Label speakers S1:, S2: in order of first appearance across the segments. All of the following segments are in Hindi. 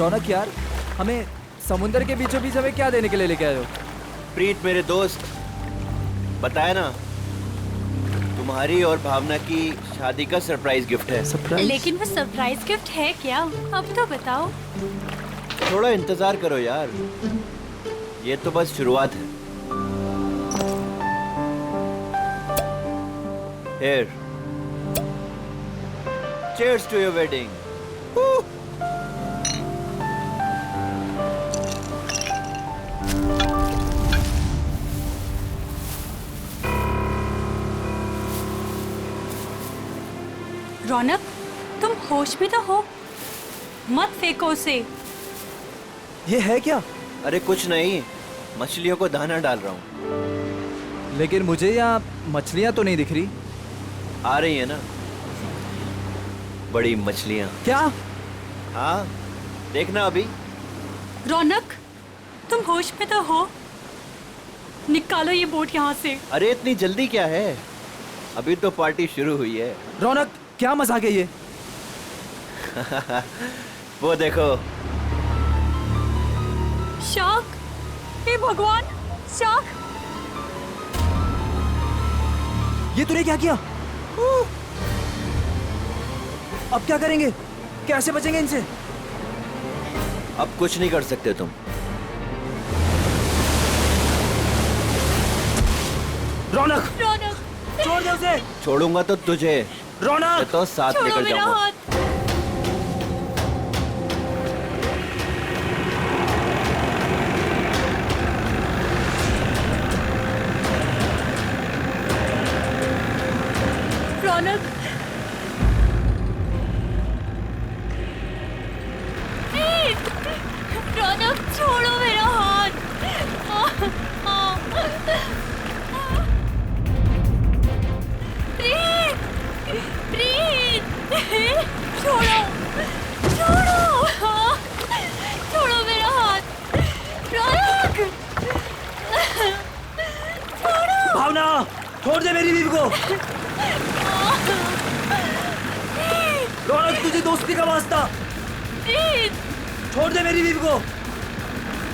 S1: रौनक यार, हमें समुंदर के बीचों बीच हमें क्या देने के लिए लेके आए हो?
S2: प्रीत मेरे दोस्त, बताया ना, तुम्हारी और भावना की शादी का सरप्राइज गिफ्ट है।
S1: सरप्राइज?
S3: लेकिन वो सरप्राइज गिफ्ट है क्या? अब तो बताओ।
S2: थोड़ा इंतजार करो यार, ये तो बस शुरुआत है। Here. Cheers to your wedding.
S3: रौनक, तुम होश में तो हो? मत फेंको उसे।
S1: ये है क्या?
S2: अरे कुछ नहीं, मछलियों को दाना डाल रहा हूँ।
S1: लेकिन मुझे यहाँ मछलियाँ तो नहीं दिख रही।
S2: आ रही है ना, बड़ी मछलियाँ।
S1: क्या?
S2: हाँ, देखना अभी।
S3: रौनक, तुम होश में तो हो? निकालो ये बोट यहाँ से।
S2: अरे इतनी जल्दी क्या है, अभी तो पार्टी शुरू हुई है।
S1: रौनक, क्या मजाक है ये?
S2: वो देखो।
S3: शार्क! हे भगवान, शार्क!
S1: ये तूने क्या किया? अब क्या करेंगे? कैसे बचेंगे इनसे?
S2: अब कुछ नहीं कर सकते तुम।
S1: रौनक!
S3: रौनक!
S1: छोड़ दे उसे!
S2: छोड़ूंगा तो तुझे,
S1: रौनक!
S2: तो साथ
S3: छोड़ो
S2: निकल
S3: मेरा
S2: जाऊंगा।
S3: हाथ। रौनक! ए, रौनक, छोड़ो मेरा हाथ। प्रीत! प्रीत! छोड़ो! छोड़ो! छोड़ो मेरा हाथ। रौनक! छोड़ो!
S1: भावना! छोड़ दे मेरी बीवी को! रौनक, तुझे दोस्ती का वास्ता!
S3: प्रीत!
S1: छोड़ दे मेरी बीवी को!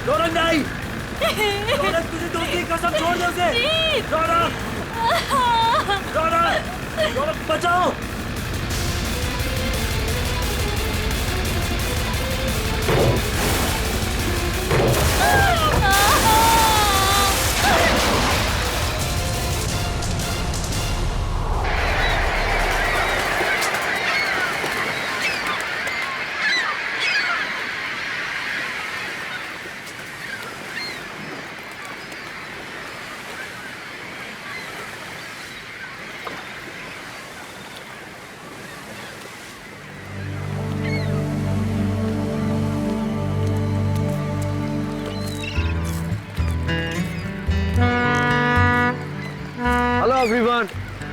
S1: रौनक नहीं! रौनक, तुझे दोस्ती की कसम, छोड़ दे उसे!
S3: प्रीत!
S1: रौनक! रौनक! रौनक, बचाओ!
S4: हेलो एवरीवन,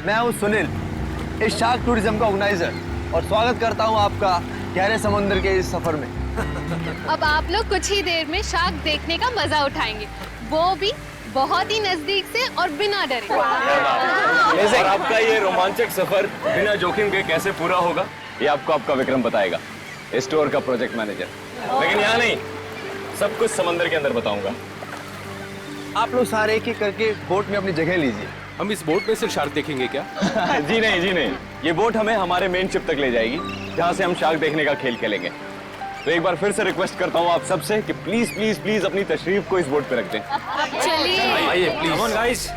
S4: मैं हूं सुनील, इस शार्क टूरिज्म का ऑर्गेनाइजर, और स्वागत करता हूं आपका गहरे समुद्र के इस सफर में।
S5: अब आप लोग कुछ ही देर में शार्क देखने का मजा उठाएंगे, वो भी बहुत ही नजदीक से और बिना डरे।
S6: और आपका ये रोमांचक सफर बिना जोखिम के कैसे पूरा होगा, ये आपको आपका विक्रम बताएगा, स्टोर का प्रोजेक्ट मैनेजर। लेकिन यहाँ नहीं, सब कुछ समंदर के अंदर बताऊंगा।
S4: आप लोग सारे एक एक करके बोट में अपनी जगह लीजिए।
S7: हम इस बोट में से शार्क देखेंगे क्या?
S6: जी नहीं, जी नहीं, ये बोट हमें हमारे मेन शिप तक ले जाएगी, जहाँ से हम शार्क देखने का खेल खेलेंगे। तो एक बार फिर से रिक्वेस्ट करता हूँ आप सबसे कि प्लीज प्लीज प्लीज अपनी तशरीफ को इस बोट पे रख दें।
S5: चलिए।
S7: आइए प्लीज। Come on guys.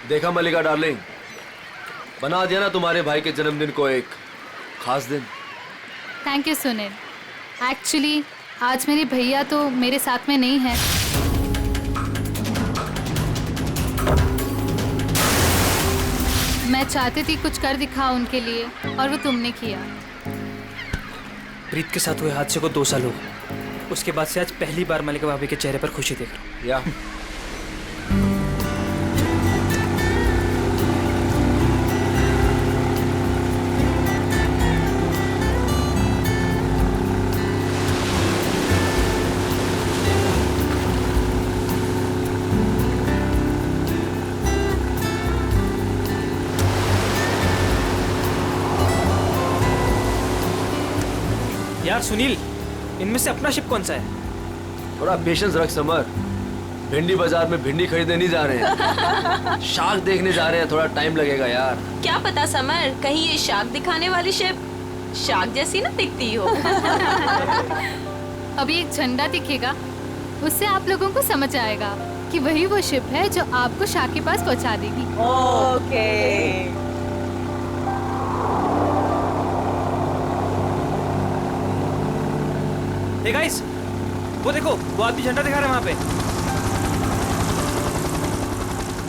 S7: देखा मलिका डार्लिंग, बना दिया ना तुम्हारे भाई के जन्मदिन को एक खास दिन।
S8: Thank you Sunil. एक्चुअली आज मेरे भैया तो मेरे साथ में नहीं है। मैं चाहती थी कुछ कर दिखा उनके लिए, और वो तुमने किया।
S9: प्रीत के साथ हुए हादसे को 2 साल हो गए। उसके बाद से आज पहली बार मलिका भाभी के चेहरे पर खुशी देख रहा हूँ।
S7: या
S9: यार सुनील, इनमें से अपना शिप कौन सा है?
S7: थोड़ा पेशेंस रख समर। भिंडी बाजार में भिंडी खरीदने नहीं जा रहे हैं, शार्क देखने जा रहे हैं। थोड़ा टाइम लगेगा यार।
S3: क्या पता समर, कहीं ये शार्क दिखाने वाली शिप शार्क जैसी ना दिखती हो।
S8: अभी एक झंडा दिखेगा, उससे आप लोगों को समझ आएगा कि वही वो शिप है जो आपको शार्क के पास पहुंचा देगी।
S3: ओके।
S9: हे गाइस, वो देखो, वो आदमी झंडा दिखा रहा है वहाँ पे।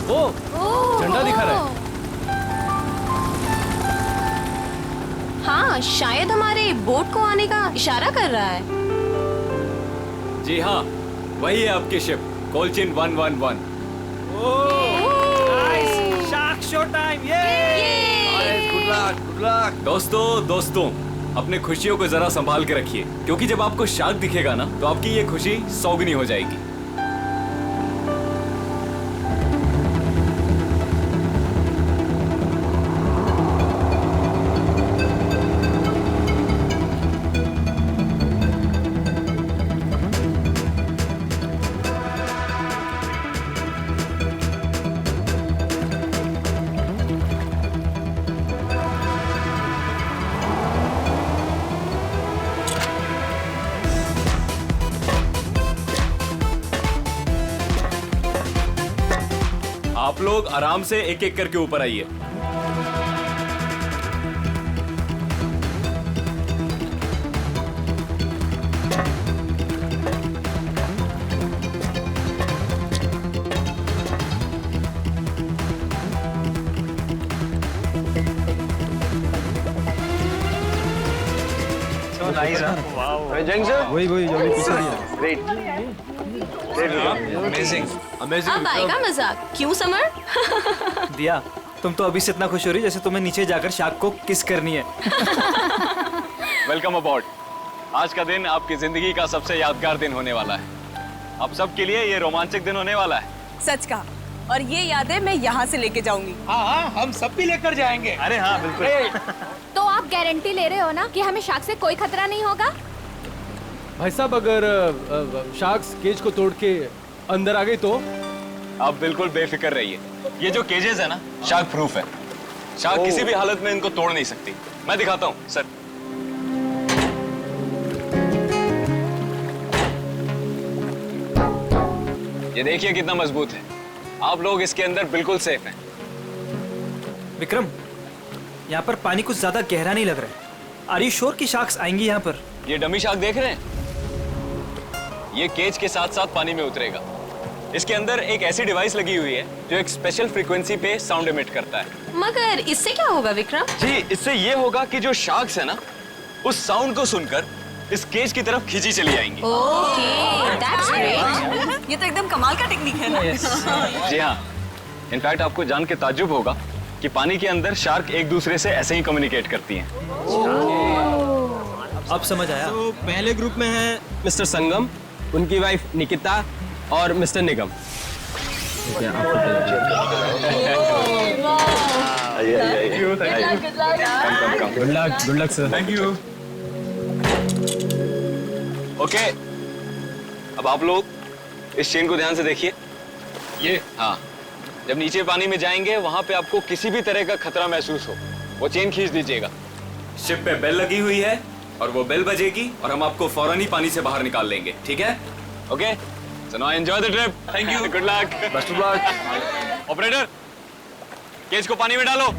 S9: ओ, झंडा दिखा रहा है।
S3: हाँ, शायद हमारे बोट को आने का इशारा कर रहा है।
S6: जी हाँ, वही है आपकी शिप, कोलचिन 111।
S9: Nice, shark show time.
S7: Good luck, good luck.
S6: दोस्तों, अपने खुशियों को जरा संभाल के रखिए, क्योंकि जब आपको शार्क दिखेगा ना, तो आपकी ये खुशी सौगुनी हो जाएगी। आप लोग आराम से एक एक करके ऊपर आइए।
S4: So nice, huh? Wow. Jeng sir?
S1: वही जो अभी पीछे दिया।
S4: Great. Amazing.
S7: अमेजिंग।
S3: अब आएगा मजाक, क्यों समर?
S9: दिया, तुम तो अभी से इतना खुश हो रही जैसे तुम्हें नीचे जाकर शार्क को किस करनी है।
S6: वेलकम अबॉर्ड। आज का दिन आपकी जिंदगी का सबसे यादगार दिन होने वाला है। आप सबके लिए ये रोमांचक दिन होने वाला है।
S10: सच का, और ये यादें मैं यहाँ से लेके जाऊंगी।
S1: हाँ, हम सब भी लेकर जाएंगे।
S6: अरे हाँ, बिल्कुल।
S5: तो आप गारंटी ले रहे हो ना कि हमें शार्क से कोई खतरा नहीं होगा?
S1: भाई साहब, अगर शार्क्स केज को तोड़ के अंदर आ गई तो?
S6: आप बिल्कुल बेफिक्र रहिए। ये जो केजेस है ना, शार्क प्रूफ है। शार्क किसी भी हालत में इनको तोड़ नहीं सकती। मैं दिखाता हूँ सर। ये देखिए कितना मजबूत है। आप लोग इसके अंदर बिल्कुल सेफ हैं।
S9: विक्रम, यहाँ पर पानी कुछ ज्यादा गहरा नहीं लग रहा है। आर यू श्योर कि शार्क्स आएंगी यहाँ पर?
S6: ये डमी शार्क देख रहे हैं? ये केज के साथ साथ पानी में उतरेगा। इसके अंदर एक ऐसी डिवाइस लगी हुई है जो एक स्पेशल फ्रीक्वेंसी पे साउंड एमिट करता है।
S3: मगर इससे क्या होगा विक्रम?
S6: जी, इससे ये होगा कि जो शार्क्स है ना, उस साउंड को सुनकर इस केज की तरफ खींची चली आएंगी।
S3: Okay, that's great.
S10: ये तो एकदम कमाल का टेक्निक है ना?
S6: जी हाँ, इनफैक्ट आपको जान के ताज्जुब होगा कि पानी के अंदर शार्क एक दूसरे से ऐसे ही कम्युनिकेट करती हैं।
S9: अब समझ आया।
S1: तो पहले ग्रुप में है मिस्टर संगम, उनकी वाइफ निकिता और mister Nigam. Good luck sir.
S6: Thank you. Okay, अब आप लोग इस चेन को ध्यान से देखिए। ये हाँ, जब नीचे पानी में जाएंगे वहां पे आपको किसी भी तरह का खतरा महसूस हो, वो चेन खींच दीजिएगा। शिप पे बेल लगी हुई है और वो बेल बजेगी और हम आपको फौरन ही पानी से बाहर निकाल लेंगे, ठीक है? Okay, so now enjoy the trip. Thank you, good luck, best of luck. Operator, cage को पानी में डालो।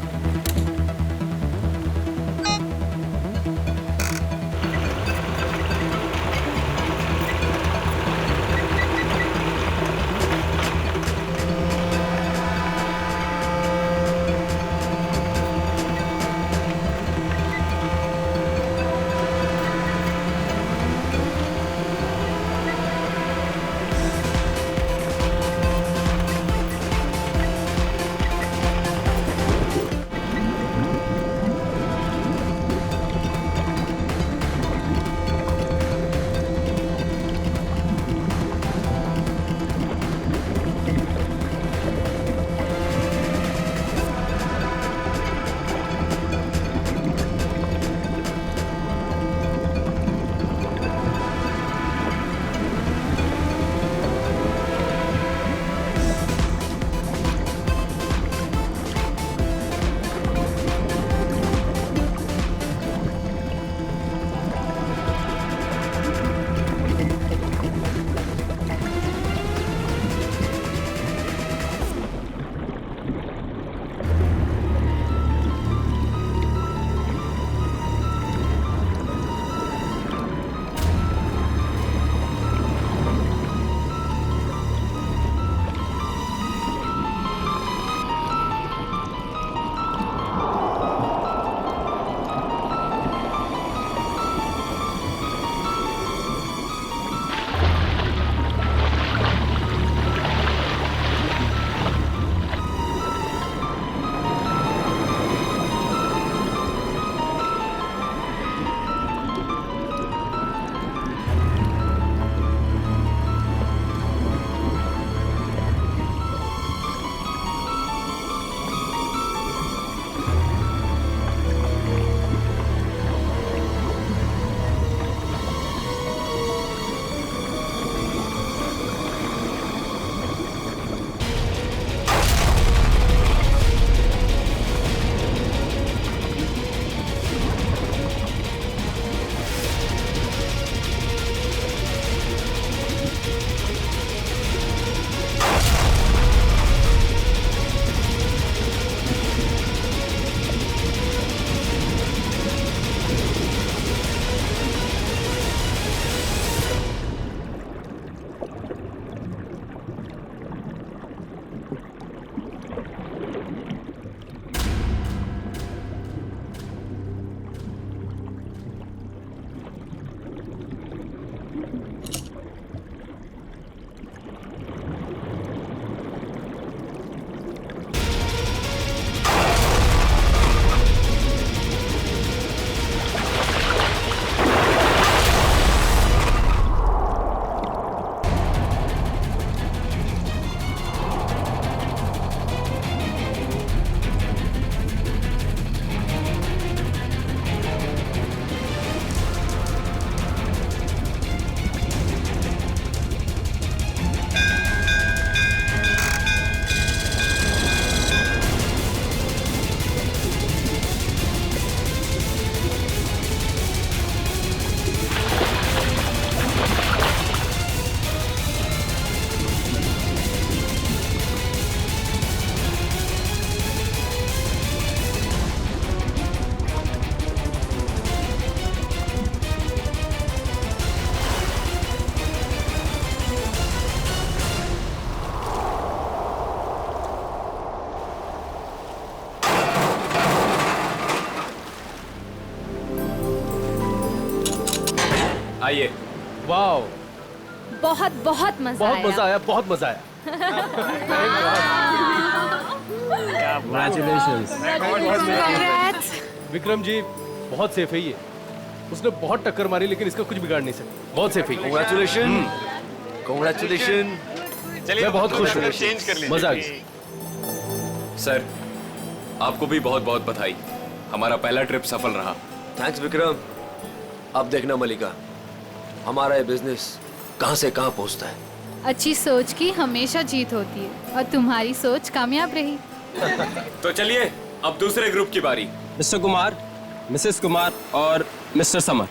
S6: आइए।
S11: वाओ,
S5: बहुत बहुत मजा
S11: बहुत
S5: आया।
S11: मजा आया, बहुत मजा आया।
S5: Congrats।
S11: विक्रम जी बहुत सेफ है ये। उसने बहुत टक्कर मारी लेकिन इसका कुछ बिगाड़ नहीं सकता। बहुत सेफ है।
S7: Congratulations, congratulations।
S6: चलिए
S11: मैं बहुत खुश हूँ।
S6: चेंज कर लीजिए।
S11: मजा आ गया।
S6: सर, आपको भी बहुत बहुत बधाई। हमारा पहला ट्रिप सफल रहा।
S7: थैंक्स विक्रम। अब देखना मलिका, हमारा ये बिजनेस कहाँ से कहाँ पहुँचता है।
S8: अच्छी सोच की हमेशा जीत होती है और तुम्हारी सोच कामयाब रही।
S6: तो चलिए अब दूसरे ग्रुप की बारी।
S12: मिस्टर कुमार, मिसेस कुमार और मिस्टर समर,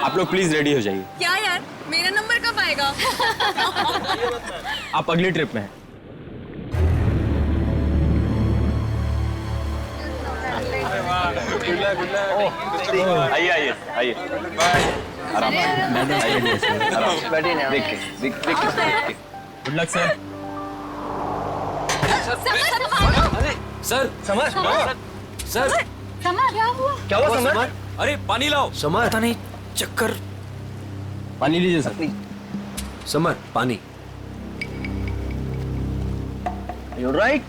S12: आप लोग प्लीज रेडी हो जाइए।
S10: क्या यार, मेरा नंबर कब आएगा?
S12: आप अगली ट्रिप में हैं।
S6: आइए आइए आइए, आराम से देख के।
S12: Good luck sir.
S6: Sir
S7: summer, sir
S8: क्या हुआ?
S4: क्या हुआ समर?
S6: अरे पानी लाओ।
S7: समर,
S9: पता नहीं, चक्कर।
S12: पानी लीजिए सर।
S7: समर पानी।
S4: You're right?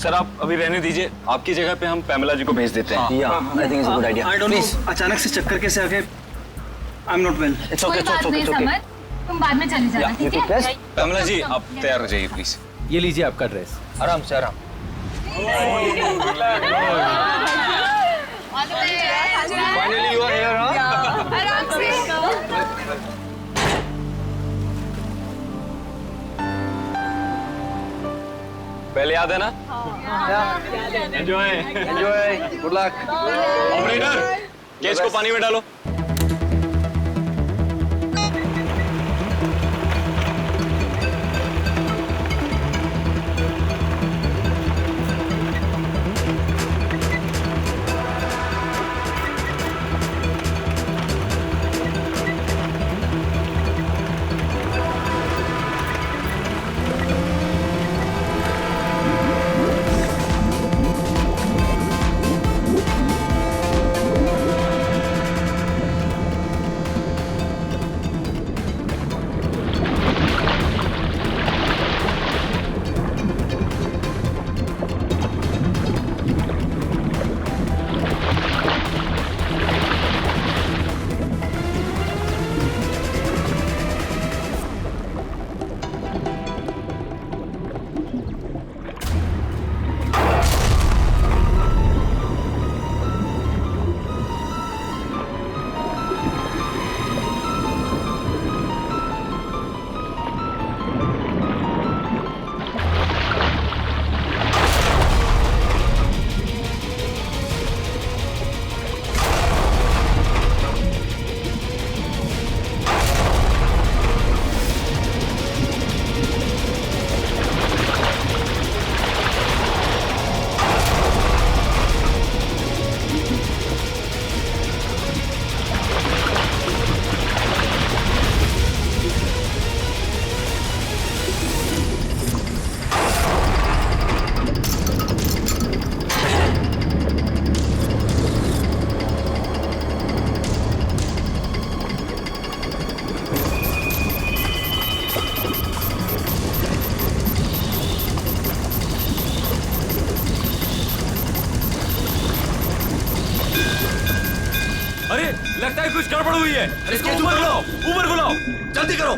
S6: सर आप अभी रहने दीजिए, आपकी जगह पे हम पैमेला जी को भेज देते हैं।
S4: Yeah, I think it's a good idea.
S1: I don't
S4: Please.
S1: know, अचानक से चक्कर कैसे आ गए? I'm not well.
S4: It's okay, it's okay, it's okay.
S8: तुम बाद में चली जाना,
S4: You took rest?
S6: पैमेला जी आप तैयार हो जाइए प्लीज।
S11: ये लीजिए आपका ड्रेस।
S4: आराम से आराम। Finally you are here, huh?
S10: आराम से।
S6: पहले याद है ना? Enjoy.
S4: Enjoy. Good luck.
S6: Operator, cage को पानी में डालो। अरे लगता है कुछ गड़बड़ हुई है। इसको ऊपर बुलाओ, ऊपर बुलाओ, जल्दी करो।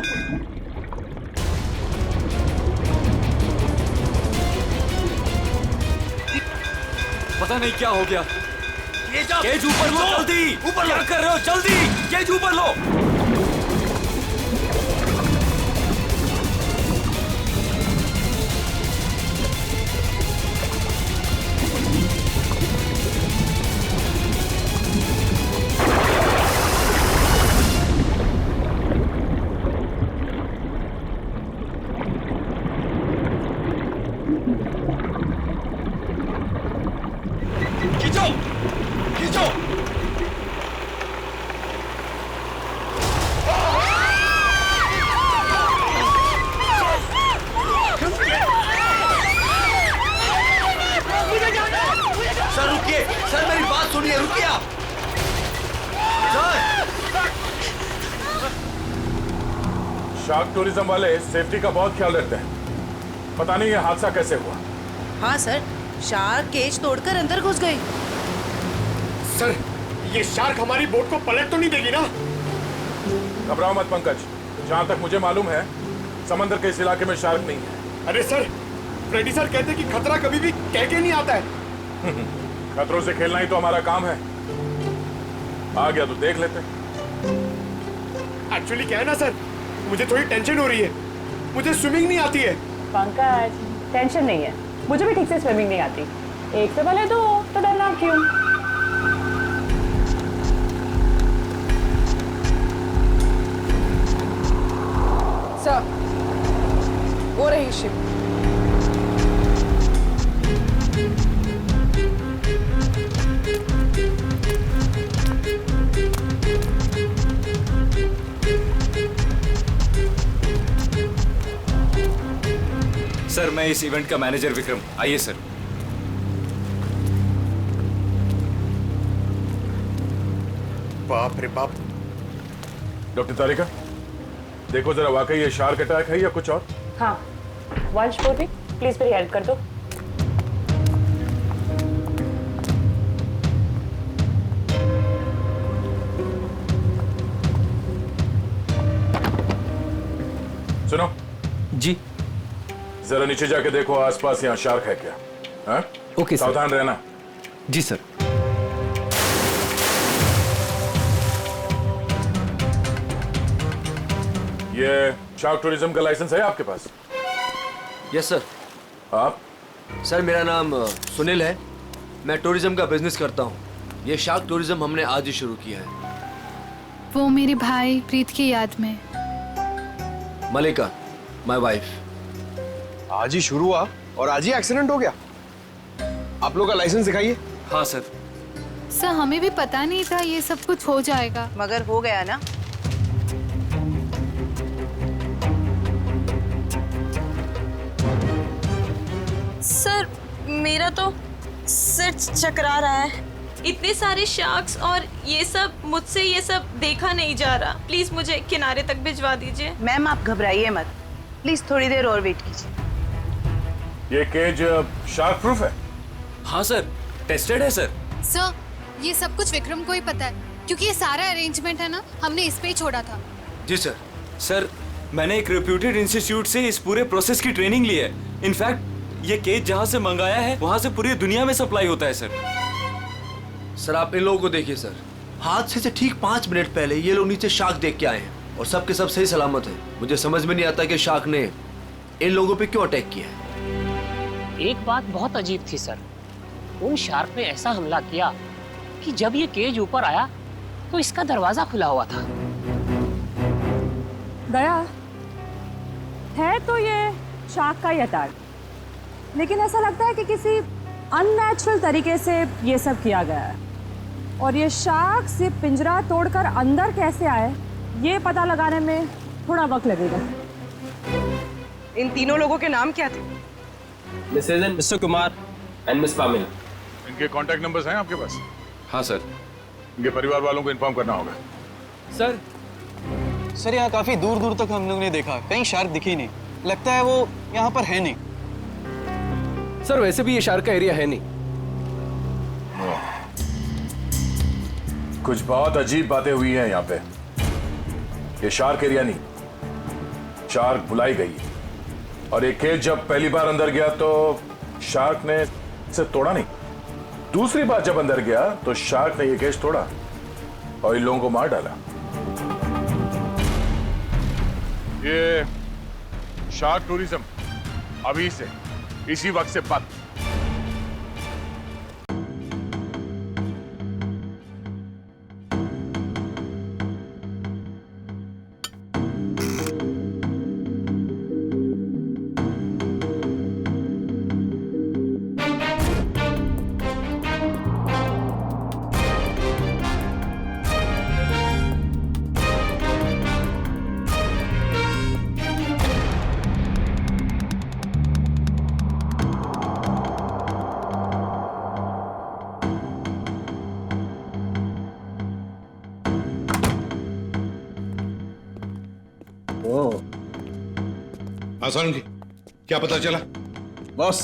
S6: पता नहीं क्या हो गया। केज ऊपर लो, जल्दी ऊपर। क्या कर रहे हो? जल्दी केज ऊपर लो। खींचो, खींचो।
S7: सर रुकिए, सर मेरी बात सुनिए, रुकिए आप।
S13: शार्क टूरिज्म वाले सेफ्टी का बहुत ख्याल रखते हैं। पता नहीं ये हादसा कैसे हुआ।
S10: हाँ सर, शार्क केज तोड़कर अंदर घुस गई।
S14: सर, ये शार्क हमारी बोट को पलट तो नहीं देगी ना?
S13: घबराओ मत पंकज, जहाँ तक मुझे मालूम है समंदर के इस इलाके में शार्क नहीं है।
S14: अरे सर, फ्रेडी सर कहते हैं कि खतरा कभी भी कह के नहीं आता है।
S13: खतरों से खेलना ही तो हमारा काम है। आ गया तो देख लेते।
S14: एक्चुअली क्या है ना सर, मुझे थोड़ी टेंशन हो रही है। मुझे स्विमिंग नहीं आती है।
S15: पंकज, टेंशन नहीं है, मुझे भी ठीक से स्विमिंग नहीं आती। एक से भले दो, तो डरना क्यों?
S10: सर, वो रही शिप।
S6: सर, मैं इस इवेंट का मैनेजर विक्रम। आइए सर।
S14: बाप रे बाप।
S13: डॉक्टर तारिका, देखो जरा वाकई ये शार्क अटैक है या कुछ और?
S15: हाँ, वंश बोली, प्लीज मेरी हेल्प कर दो।
S13: सुनो
S11: जी।
S13: जरा नीचे जाके देखो आसपास यहाँ शार्क है क्या? हाँ?
S11: Okay sir.
S13: सावधान रहना।
S11: जी सर।
S13: ये शार्क टूरिज्म का लाइसेंस है आपके पास?
S7: Yes sir.
S13: आप?
S7: सर, मेरा नाम सुनील है। मैं टूरिज्म का बिजनेस करता हूँ। ये शार्क टूरिज्म हमने आज ही शुरू किया है।
S8: वो मेरे भाई प्रीत की याद में।
S7: मलिका, माय वाइफ।
S4: आज ही शुरू हुआ और आज ही एक्सीडेंट हो गया। आप लोग का लाइसेंस दिखाइए।
S6: हाँ सर।
S8: सर, हमें भी पता नहीं था ये सब कुछ हो जाएगा।
S10: मगर हो गया ना। सर, मेरा तो सिर चकरा रहा है। इतने सारे शार्क्स और ये सब, मुझसे ये सब देखा नहीं जा रहा। प्लीज मुझे किनारे तक भिजवा दीजिए।
S15: मैम, आप घबराइए मत, प्लीज थोड़ी देर और वेट कीजिए।
S13: ये केज शार्क प्रूफ है?
S6: हाँ सर, टेस्टेड है सर।
S8: सर, ये सब कुछ विक्रम को ही पता है, क्योंकि ये सारा अरेंजमेंट है ना, हमने इस पे ही छोड़ा था।
S7: जी सर।
S6: सर, मैंने एक रेप्यूटेड इंस्टीट्यूट से इस पूरे प्रोसेस की ट्रेनिंग ली है। इनफैक्ट ये केज जहाँ से मंगाया है वहाँ से पूरी दुनिया में सप्लाई होता है सर।
S7: सर, आप इन लोगों को देखिए सर। हादसे से ठीक 5 मिनट पहले ये लोग नीचे शार्क देख के आए हैं और सबके सब सही सलामत है। मुझे समझ में नहीं आता कि शार्क ने इन लोगों पे क्यों अटैक किया है।
S16: एक बात बहुत अजीब थी सर। उन शार्क ने ऐसा हमला किया कि जब ये केज ऊपर आया तो इसका दरवाजा खुला हुआ था।
S15: दया, है तो ये शार्क का ही अटैक, लेकिन ऐसा लगता है कि किसी अननेचुरल तरीके से ये सब किया गया है। और ये शार्क से पिंजरा तोड़कर अंदर कैसे आए, ये पता लगाने में थोड़ा वक्त लगेगा।
S10: इन तीनों लोगों के नाम क्या थे?
S12: Mrs and Mr Kumar and Miss पामिल।
S13: इनके कांटेक्ट नंबर्स हैं आपके पास?
S6: हाँ सर।
S13: इनके परिवार वालों को इन्फॉर्म करना होगा।
S4: सर, यहाँ काफी दूर दूर तक हम लोग ने देखा, कहीं शार्क दिखी नहीं। लगता है वो यहाँ पर है नहीं।
S11: सर, वैसे भी ये शार्क का एरिया है नहीं।
S13: कुछ बहुत अजीब बातें हुई हैं यहाँ पे। ये शार्क एरिया नहीं, शार्क बुलाई गई। और एक केज जब पहली बार अंदर गया तो शार्क ने इसे तोड़ा नहीं। दूसरी बार जब अंदर गया तो शार्क ने ये केज तोड़ा और इन लोगों को मार डाला। ये शार्क टूरिज्म अभी से इसी वक्त से बंद। हाँ सारंगी, क्या पता चला?
S17: बॉस,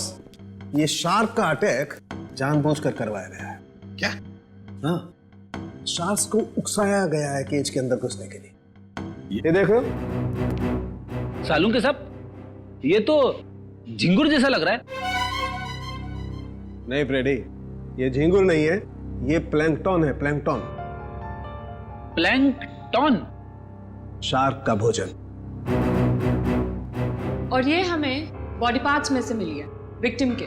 S17: ये शार्क का अटैक जानबूझकर करवाया गया है।
S13: क्या?
S17: हाँ, शार्क्स को उकसाया गया है केज के अंदर घुसने के लिए। ये देखो
S18: सालून के साहब, ये तो झिंगुर जैसा लग रहा है।
S17: नहीं फ्रेडी, ये झींगुर नहीं है, ये प्लैंकटन है, प्लैंकटन।
S18: प्लैंकटन?
S17: शार्क का भोजन।
S15: और ये हमें बॉडी पार्ट्स में से मिली है, विक्टिम के।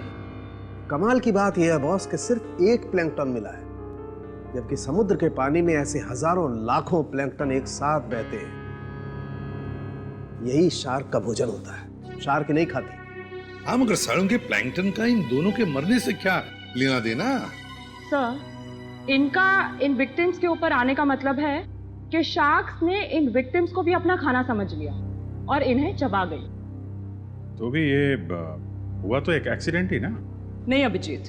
S17: कमाल की बात यह है बॉस कि सिर्फ एक प्लैंकटन मिला है, जबकि समुद्र के पानी में ऐसे हजारों लाखों प्लैंकटन एक साथ बहते हैं। यही शार्क का भोजन होता है, शार्क नहीं खाती।
S13: हाँ, मगर सारंगी, प्लैंकटन का इन दोनों के मरने से क्या लेना देना?
S15: सर, इनका इन विक्टिम्स के ऊपर आने का मतलब है कि शार्क्स ने इन विक्टिम्स को भी अपना खाना समझ लिया और इन्हें चबा गई।
S19: तो भी ये हुआ तो एक एक्सीडेंट ही ना?
S15: नहीं अभिजीत,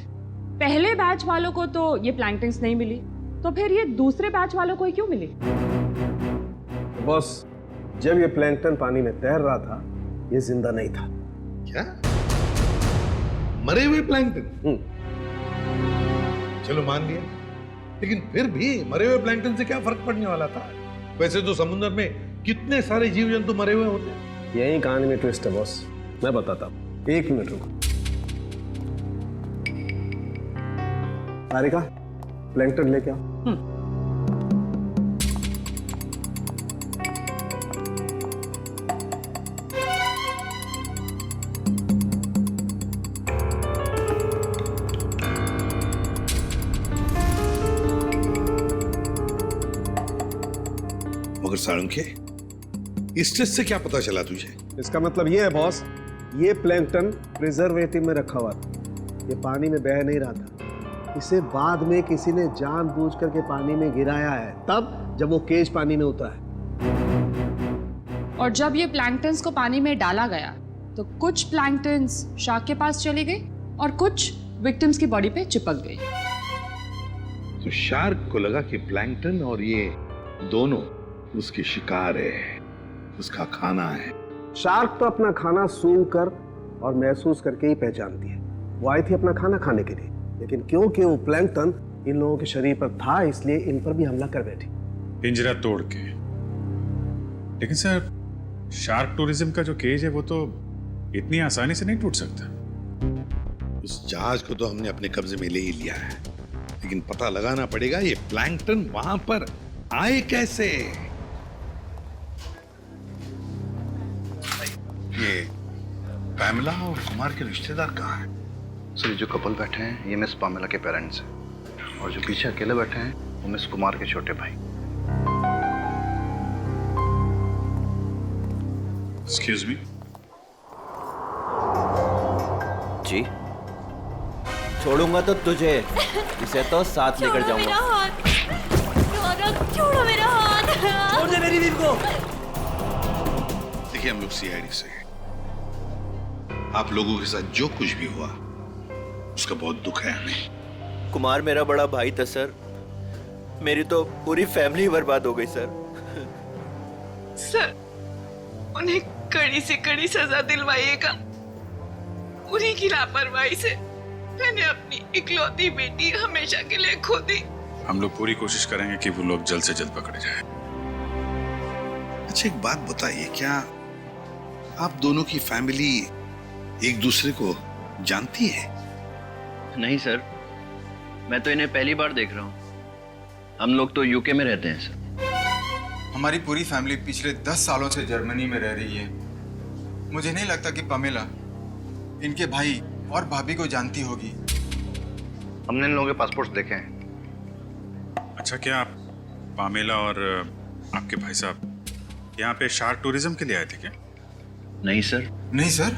S15: पहले बैच वालों को तो ये प्लैंकटन्स नहीं मिली, तो फिर ये दूसरे बैच वालों को ही क्यों मिली?
S17: बॉस, जब ये प्लैंकटन पानी में तैर रहा था, ये जिंदा नहीं था।
S13: क्या? मरे हुए प्लैंकटन? चलो मान लिया, लेकिन फिर भी मरे हुए प्लैंकटन से क्या फर्क पड़ने वाला था? वैसे तो समुद्र में कितने सारे जीव जंतु मरे हुए होते हैं।
S17: यही कहानी में ट्विस्ट है बॉस, मैं बताता हूं। 1 मिनट रुको। सारिका, प्लैंकटन लेके आओ।
S13: मगर सारंगी, इस टेस्ट से क्या पता चला तुझे?
S17: इसका मतलब ये है बॉस, ये प्लैंकटन प्रिजर्वेटिव में रखा हुआ था, ये पानी में बह नहीं रहा था। इसे बाद में किसी ने जानबूझ करके पानी में गिराया है, तब जब वो केज पानी में उतरा है।
S15: और जब ये प्लैंकटन्स को पानी में डाला गया तो कुछ प्लैंकटन्स शार्क के पास चली गई और कुछ विक्टिम्स की बॉडी पे चिपक गई।
S13: तो शार्क को लगा कि प्लैंकटन और ये दोनों उसकी शिकार है, उसका खाना है।
S17: शार्क तो अपना खाना सूंघ कर और महसूस करके ही पहचानती है। वो आई थी अपना खाना खाने के लिए, लेकिन क्योंकि वो प्लैंकटन इन लोगों के शरीर पर था, इसलिए इन पर भी हमला कर बैठी।
S19: पिंजरा तोड़ के। लेकिन सर, शार्क टूरिज्म का जो केज है वो तो इतनी आसानी से नहीं टूट सकता।
S13: उस जहाज को तो हमने अपने कब्जे में ले ही लिया है, लेकिन पता लगाना पड़ेगा ये प्लैंकटन वहां पर आए कैसे। ये पैमेला और कुमार के रिश्तेदार कहाँ हैं?
S4: सर, जो कपल बैठे हैं ये मिस पामेला के पेरेंट्स हैं, और जो पीछे अकेले बैठे हैं वो मिस कुमार के छोटे भाई।
S19: Excuse me.
S2: जी, छोड़ूंगा तो तुझे, इसे तो साथ लेकर जाऊंगा।
S1: छोड़ो मेरा हाथ। छोड़ दे मेरी बीवी को।
S13: देखिए, हम लोग सीआईडी से हैं। आप लोगों के साथ जो कुछ भी हुआ उसका बहुत दुख है हमें।
S2: कुमार मेरा बड़ा भाई था सर, मेरी तो पूरी फैमिली बर्बाद हो गई सर।
S10: सर, उन्हें कड़ी से कड़ी सजा दिलवाइएगा। उन्हीं की लापरवाही से मैंने अपनी इकलौती बेटी हमेशा के लिए खो दी।
S19: हम लोग पूरी कोशिश करेंगे कि वो लोग जल्द से जल्द पकड़े जाएं।
S13: अच्छा, एक बात बताइए, क्या आप दोनों की फैमिली एक दूसरे को जानती है?
S2: नहीं सर, मैं तो इन्हें पहली बार देख रहा हूँ। हम लोग तो यूके में रहते हैं सर।
S20: हमारी पूरी फैमिली पिछले 10 सालों से जर्मनी में रह रही है। मुझे नहीं लगता कि पमेला इनके भाई और भाभी को जानती होगी।
S4: हमने इन लोगों के पासपोर्ट्स देखे हैं।
S19: अच्छा, क्या आप पामेला और आपके भाई साहब यहाँ पे शार्क टूरिज्म के लिए आए थे क्या?
S2: नहीं सर।
S20: नहीं सर?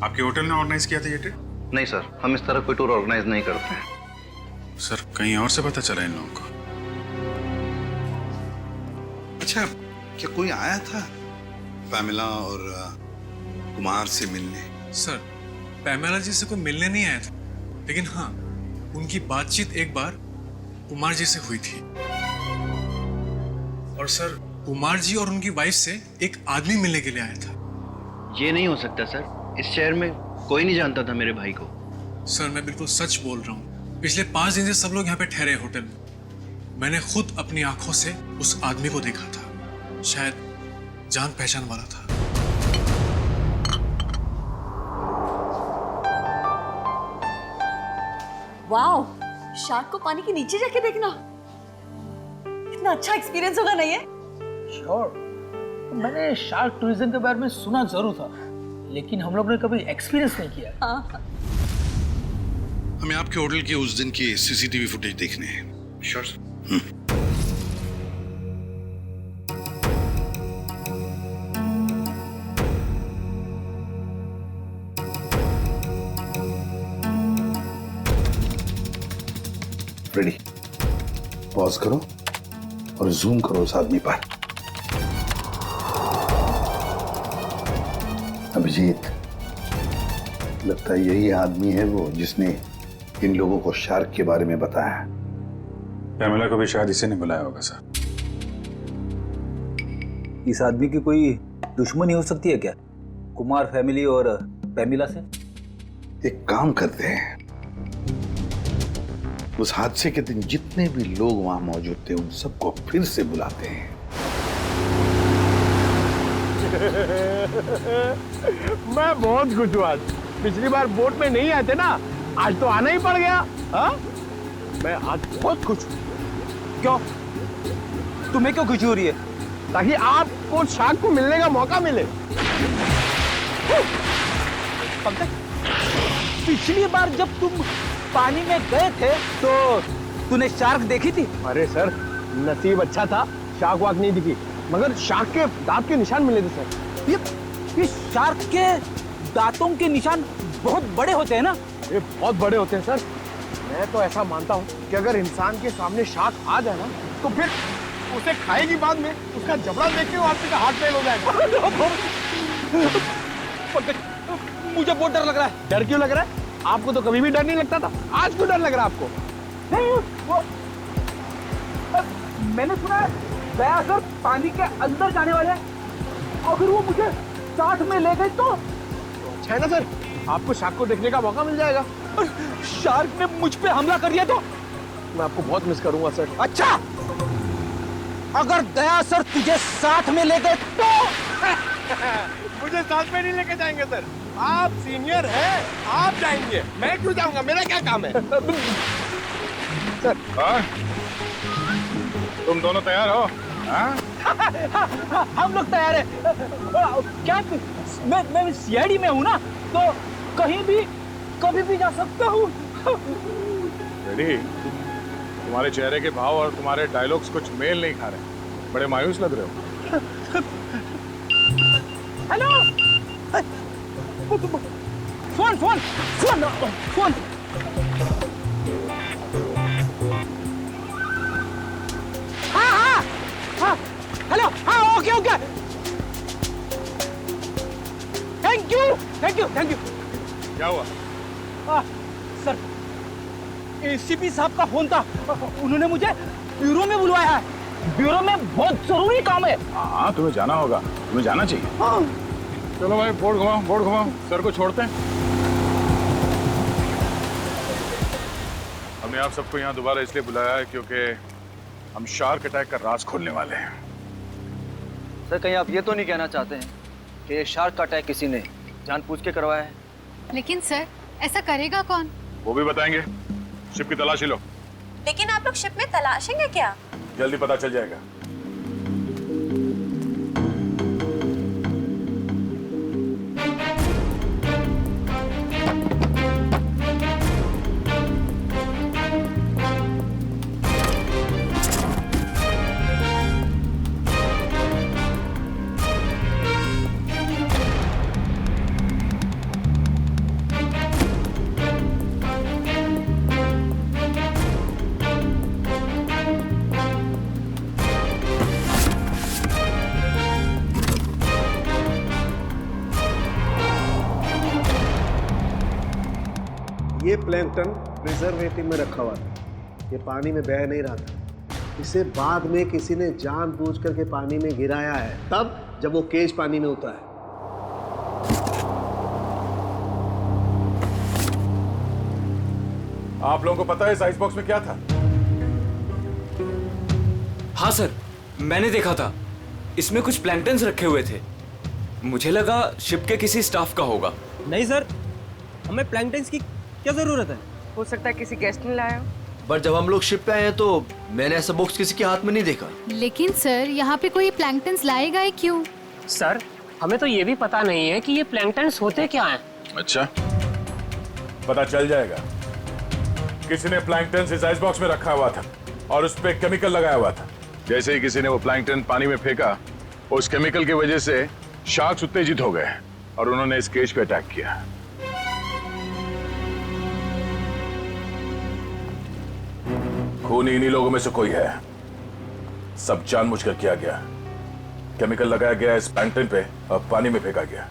S19: आपके होटल ने ऑर्गेनाइज किया था ये ट्रिप?
S4: नहीं सर, हम इस तरह कोई टूर ऑर्गेनाइज नहीं करते हैं।
S19: सर, कहीं और से पता चला इन लोगों को?
S13: अच्छा, क्या कोई आया था पैमेला और कुमार से मिलने?
S21: सर, पैमेला जी से कोई मिलने नहीं आया था, लेकिन हाँ, उनकी बातचीत एक बार कुमार जी से हुई थी। और सर, कुमार जी और उनकी वाइफ से एक आदमी मिलने के लिए आया था।
S4: ये नहीं हो सकता सर, इस शहर में कोई नहीं जानता था मेरे भाई को।
S21: सर मैं बिल्कुल सच बोल रहा हूँ, पिछले 5 दिन से सब लोग यहाँ पे ठहरे हैं होटल में। मैंने खुद अपनी आंखों से उस आदमी को देखा था, शायद जान पहचान वाला था।
S3: वाओ, शार्क को पानी के नीचे जाके देखना कितना अच्छा एक्सपीरियंस होगा नहीं है?
S18: श्योर, मैंने शार्क टूरिज्म के बारे में सुना जरूर था, लेकिन हम लोग ने कभी एक्सपीरियंस नहीं किया।
S3: हाँ।
S22: हमें आपके होटल के उस दिन की सीसीटीवी फुटेज देखने हैं। Sure sir. रेडी, पॉज करो और जूम करो उस आदमी पर। अभिजीत, लगता है यही आदमी है वो जिसने इन लोगों को शार्क के बारे में बताया।
S19: पैमेला को भी शायद इसे नहीं बुलाया होगा सर।
S18: इस आदमी की कोई दुश्मनी हो सकती है क्या, कुमार फैमिली और पैमिला से?
S22: एक काम करते हैं, उस हादसे के दिन जितने भी लोग वहां मौजूद थे उन सबको फिर से बुलाते हैं।
S14: मैं बहुत खुश हूँ आज। पिछली बार बोट में नहीं आए थे ना, आज तो आना ही पड़ गया। हाँ, मैं आज बहुत खुश हूँ। क्यों? तुम्हें क्यों खुशी हो रही है? ताकि आपको शार्क को मिलने का मौका मिले। पिछली बार जब तुम पानी में गए थे तो तूने शार्क देखी थी? अरे सर, नसीब अच्छा था, शार्क वाक नहीं दिखी, मगर शार्क के दांत के निशान मिले थे सर। ये शार्क के दांतों के निशान बहुत बड़े होते हैं ना? ये बहुत बड़े होते हैं सर। मैं तो ऐसा मानता हूँ कि अगर इंसान के सामने शार्क आ जाए ना, तो फिर उसे खाएगी बाद में, उसका जबड़ा देख के आदमी का हार्ट फेल हो जाएगा। मुझे बहुत डर लग रहा है। डर क्यों लग रहा है? आपको तो कभी भी डर नहीं लगता था, आज क्यों डर लग रहा है आपको? नहीं, वो मैंने सुना है दया सर पानी के अंदर जाने वाले हैं। अगर वो मुझे साथ में ले गए तो अच्छा है ना सर, आपको शार्क को देखने का मौका मिल जाएगा। शार्क ने मुझ पे हमला कर दिया तो मैं आपको बहुत मिस करूंगा सर। अच्छा, अगर दया सर तुझे साथ में ले गए तो? मुझे साथ में नहीं लेके जाएंगे सर, आप सीनियर हैं, आप जाएंगे, मैं क्यों जाऊंगा, मेरा क्या काम है? सर
S19: तुम दोनों तैयार हो?
S18: हम लोग तैयार हैं। क्या मैं सीआईडी में हूँ ना, तो कहीं भी कभी भी जा सकता हूँ।
S19: रेडी? तुम्हारे चेहरे के भाव और तुम्हारे डायलॉग्स कुछ मेल नहीं खा रहे, बड़े मायूस लग रहे हो।
S18: Hello, phone phone phone phone. हाँ हाँ हाँ, हेलो, हाँ, okay okay, thank you thank you thank you.
S19: क्या हुआ?
S18: सर, एसीपी साहब का फोन था, उन्होंने मुझे ब्यूरो में बुलवाया है। ब्यूरो में बहुत जरूरी काम है।
S19: हाँ, तुम्हें जाना होगा, तुम्हें जाना चाहिए। हाँ। चलो भाई, बोर्ड घुमाओ, बोर्ड घुमाओ, सर को छोड़ते हैं। हमने आप सबको यहाँ दोबारा इसलिए बुलाया है क्योंकि हम शार्क अटैक का राज खोलने वाले हैं।
S4: सर, कहीं आप ये तो नहीं कहना चाहते हैं कि ये शार्क का अटैक किसी ने जानबूझ के करवाया है?
S8: लेकिन सर, ऐसा करेगा कौन?
S19: वो भी बताएंगे। शिप की तलाशी लो।
S3: लेकिन आप लोग शिप में तलाशेंगे क्या?
S19: जल्दी पता चल जाएगा।
S17: ये प्लैंकटन प्रिजर्वेटिव में रखा हुआ था, ये पानी में बह नहीं रहा था। इसे बाद में किसी ने जानबूझ करके पानी में गिराया है, तब जब वो केज पानी में होता है।
S13: आप लोगों को पता है इस आइस बॉक्स में क्या था?
S1: हाँ सर, मैंने देखा था। इसमें कुछ प्लैंकटन्स रखे हुए थे। मुझे लगा शिप के किसी स्टाफ का होगा।
S14: नहीं सर, हमें प्लैंकटन्स की क्या जरूरत है?
S5: हो सकता है किसी गेस्ट ने लाया हो।
S7: बट जब हम लोग शिप पे आए हैं तो मैंने ऐसा बॉक्स किसी के हाथ में नहीं देखा।
S8: लेकिन सर, यहाँ पे कोई प्लैंकटन्स लाएगा ही क्यों?
S16: सर, हमें तो ये भी पता नहीं है कि ये प्लैंकटन्स होते क्या हैं।
S13: अच्छा, पता चल जाएगा। किसी ने प्लैंकटन इस आइस बॉक्स में रखा हुआ था और उस पे केमिकल लगाया हुआ था। जैसे ही किसी ने वो प्लैंकटन पानी में फेंका, उस केमिकल की वजह से शार्क्स उत्तेजित हो गए और उन्होंने इस केज पे अटैक किया। खून इन्हीं लोगों में से कोई है। सब जानबूझकर किया गया। केमिकल लगाया गया इस प्लैंकटन पे और पानी में फेंका गया।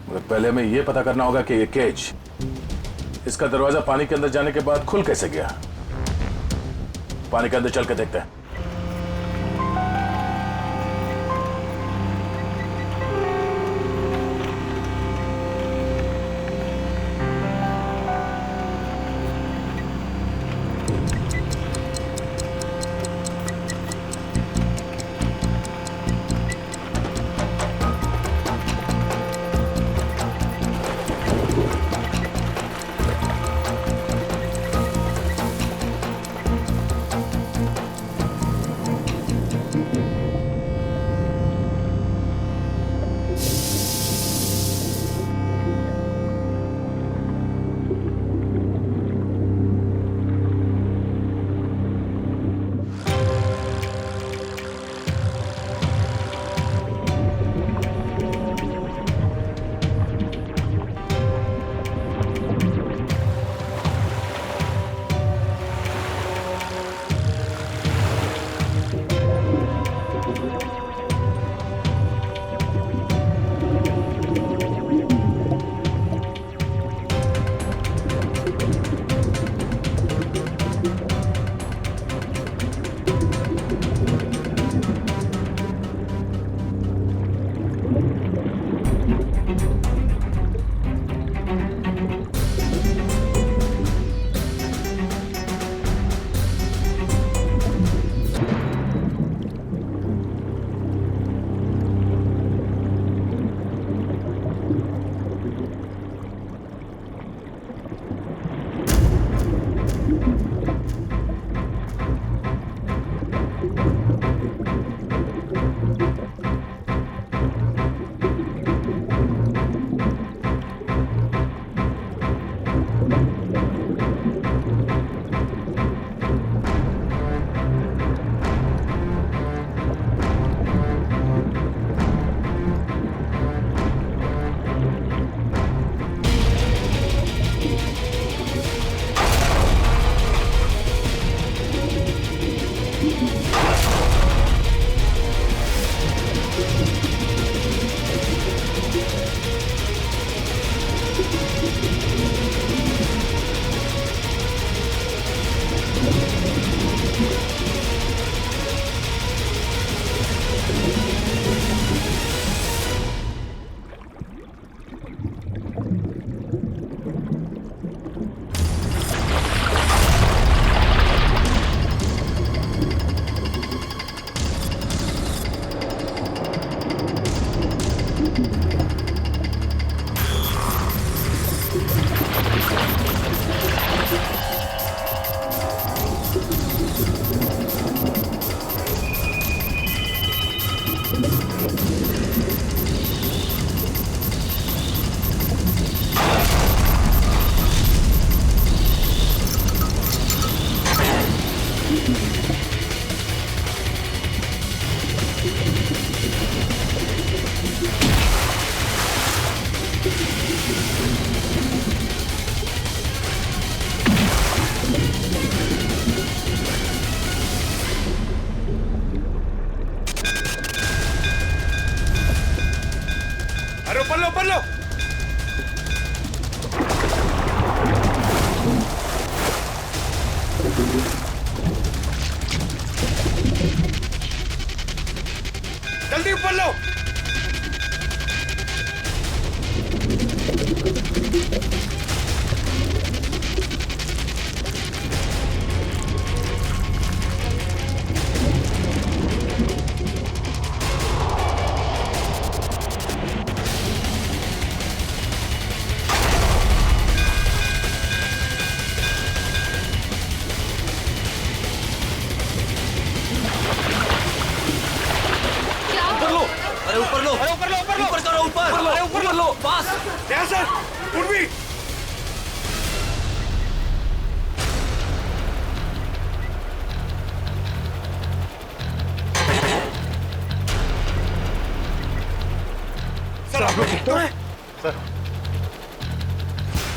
S13: मगर पहले हमें यह पता करना होगा कि ये केज, इसका दरवाजा पानी के अंदर जाने के बाद खुल कैसे गया। पानी के अंदर चल के देखते हैं।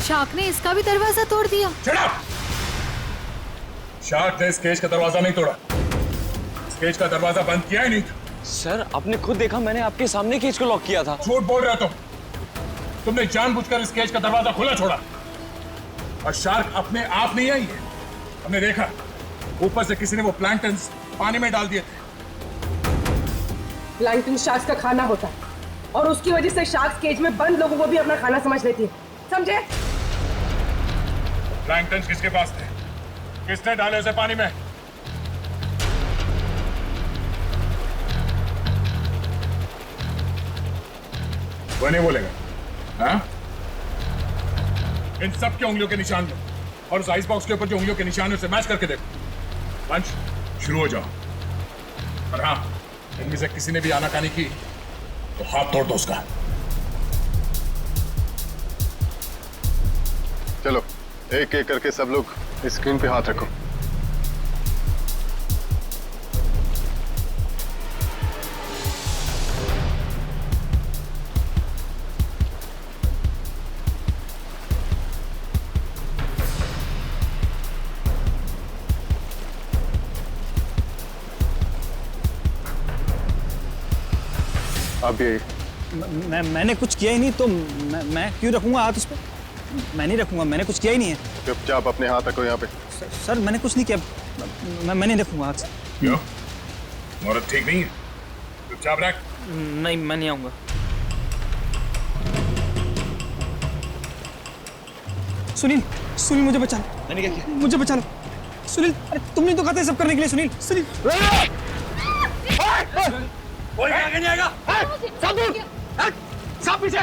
S8: शार्क ने इसका भी दरवाजा तोड़ दिया।
S13: शार्क ने इस केज का दरवाजा नहीं तोड़ा, इस केज का दरवाजा बंद किया ही नहीं था।
S1: सर आपने खुद देखा, मैंने आपके सामने केज को लॉक किया था।
S13: झूठ बोल रहे हो तुमने जानबूझकर इस केज का दरवाजा खुला छोड़ा। और शार्क अपने आप नहीं आई है, हमने देखा ऊपर से किसी ने वो प्लैंक्टन्स पानी में डाल दिए थे।
S5: प्लैंकटन शार्क्स का खाना होता है और उसकी वजह से शार्क्स केज में बंद लोगों को भी अपना खाना समझ लेती है, समझे?
S13: प्लैंक्टन्स किसके पास थे? किसने डाले उसे पानी में? वो नहीं बोलेगा। हाँ? इन सब के उंगलियों के निशान लो और उस आइस बॉक्स के ऊपर जो उंगलियों के निशान है उसे मैच करके देखो। लंच शुरू हो जाओ। और हाँ, इनमें से किसी ने भी आनाकानी की तो हाथ तोड़ दो उसका।
S9: चलो एक एक करके सब लोग स्क्रीन पे हाथ रखो। अब ये
S14: मैंने कुछ किया ही नहीं तो मैं क्यों रखूंगा हाथ उस पर? मैं नहीं रखूंगा, मैंने कुछ किया ही नहीं है।
S9: चुपचाप अपने हाथ रखो यहाँ पे।
S14: सर मैंने कुछ नहीं किया, मैं नहीं रखूंगा हाथ।
S13: क्यों? औरत ठीक नहीं है? चुपचाप रख।
S14: नहीं, मैं नहीं आऊंगा। सुनील, सुनील मुझे बचा लो। मैंने क्या किया? मुझे बचा लो सुनील। अरे तुमने तो कहा था सब करने के लिए। सुनील, सुनील
S13: कोई आगे नहीं आएगा।
S14: सब दूर, सब पीछे,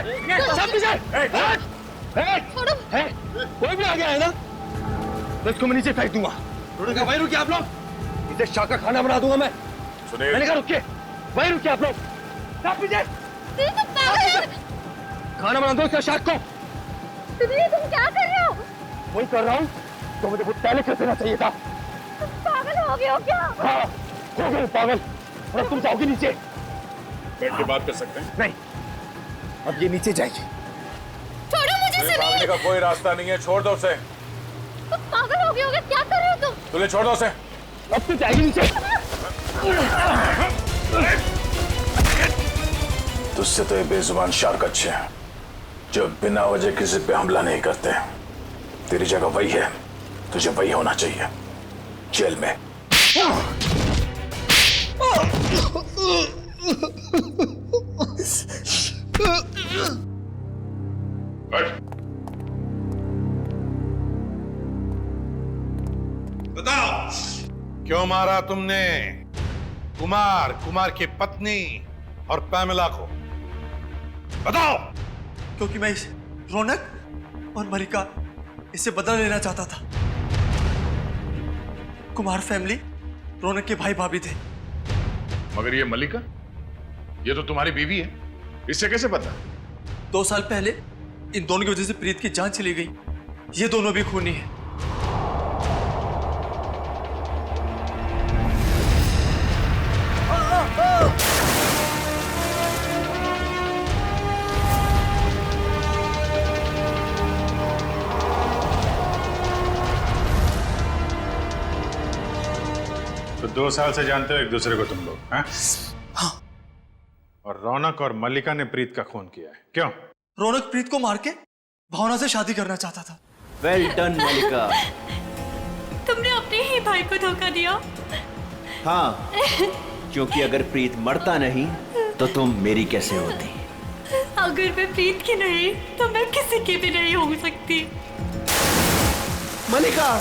S14: सब पीछे। कोई भी आगे आए ना तो इसको मैं नीचे फेंक दूंगा। वहीं रुकिए आप लोग, इसे शाह का खाना बना दूंगा मैं। मैंने कहा रुकिए, वहीं रुकिए आप लोग। सब पीछे, खाना बना दो इसका शाह को।
S8: तुम क्या कर रहे हो?
S14: वही कर रहा हूँ तो मुझे बहुत पहले कर देना चाहिए था।
S8: पागल हो गए हो क्या?
S14: हाँ, हो गए पागल। और तुम जाओगे नीचे।
S13: बैठ के बात कर सकते हैं?
S14: नहीं, अब ये नीचे जाएगी।
S8: छोड़ो मुझे।
S13: भागने का कोई रास्ता नहीं है, छोड़ दो उसे।
S8: तुम पागल हो गए हो क्या कर रहे हो तुम?
S13: तुझे छोड़ दो उसे।
S14: अब तो जाएगी नीचे।
S13: तुझसे तो ये बेजुबान शार्क अच्छे हैं जो बिना वजह किसी पे हमला नहीं करते। तेरी जगह वही है, तुझे वही होना चाहिए, जेल में।
S12: बताओ क्यों मारा तुमने कुमार की पत्नी और पैमेला को? बताओ।
S14: क्योंकि मैं रौनक और मलिका इससे बदला लेना चाहता था। कुमार फैमिली रौनक के भाई भाभी थे।
S13: मगर ये मलिका, ये तो तुम्हारी बीवी है, इससे कैसे पता?
S14: 2 साल पहले इन दोनों की वजह से प्रीत की जान चली गई। ये दोनों भी खूनी हैं।
S19: तो 2 साल से जानते हो एक दूसरे को तुम लोग? हाँ? और रौनक और मल्लिका ने प्रीत का खून किया है, क्यों?
S14: रौनक प्रीत को मार के भावना से शादी करना चाहता था।
S2: वेल डन मलिका।
S10: तुमने अपने ही भाई को धोखा दिया।
S2: हाँ, क्योंकि अगर प्रीत मरता नहीं तो तुम मेरी कैसे होती?
S10: अगर मैं प्रीत की नहीं तो मैं किसी की भी नहीं हो सकती।
S2: मलिका,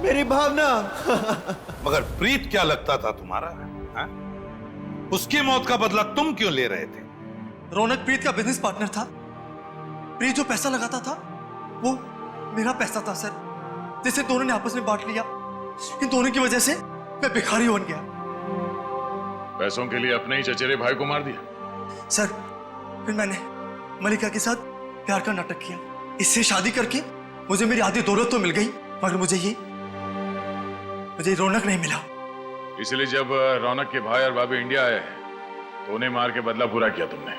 S2: मेरी भावना।
S12: मगर प्रीत क्या लगता था तुम्हारा? हा? उसकी मौत का बदला तुम क्यों ले रहे थे?
S14: रौनक प्रीत का बिजनेस पार्टनर था। प्रीत जो पैसा लगाता था वो मेरा पैसा था सर, जिसे दोनों ने आपस में बांट लिया। इन दोनों की वजह से मैं भिखारी बन गया।
S13: पैसों के लिए अपने ही चचेरे भाई को मार दिया?
S14: सर, फिर मैंने मलिका के साथ प्यार का नाटक किया। इससे शादी करके मुझे मेरी आधी दौलत तो मिल गई, मगर मुझे रौनक नहीं मिला।
S13: इसलिए जब रौनक के भाई और भाभी इंडिया आए तो उन्हें मार के बदला पूरा किया तुमने?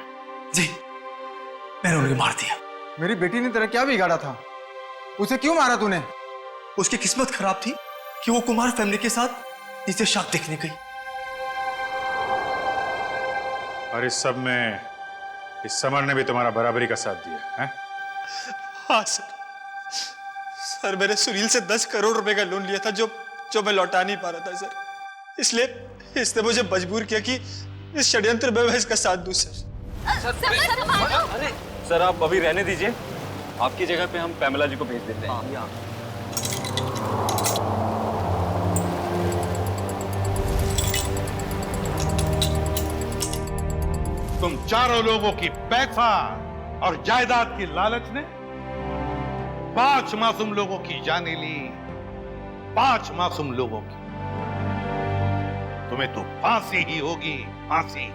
S18: जी, मैंने उन्हें मार दिया।
S20: मेरी बेटी ने तेरा क्या बिगाड़ा था? उसे क्यों मारा तूने?
S18: उसकी किस्मत खराब थी कि वो कुमार फैमिली के साथ नीचे शाक देखने गई।
S19: और इस सब में इस समर ने भी तुम्हारा बराबरी का साथ दिया है?
S18: हाँ सर, मैंने सुनील से 10 करोड़ रुपए का लोन लिया था जो मैं लौटा नहीं पा रहा था सर। इसलिए इसने मुझे मजबूर किया कि इस षड्यंत्र में मैं इसका साथ दूं सर।
S1: सर आप अभी रहने दीजिए, आपकी जगह पे हम पैमेला जी को भेज देते हैं।
S12: तुम चारों लोगों की पैसा और जायदाद की लालच ने 5 मासूम लोगों की जानें ली, 5 मासूम लोगों की। तुम्हें तो फांसी ही होगी, फांसी।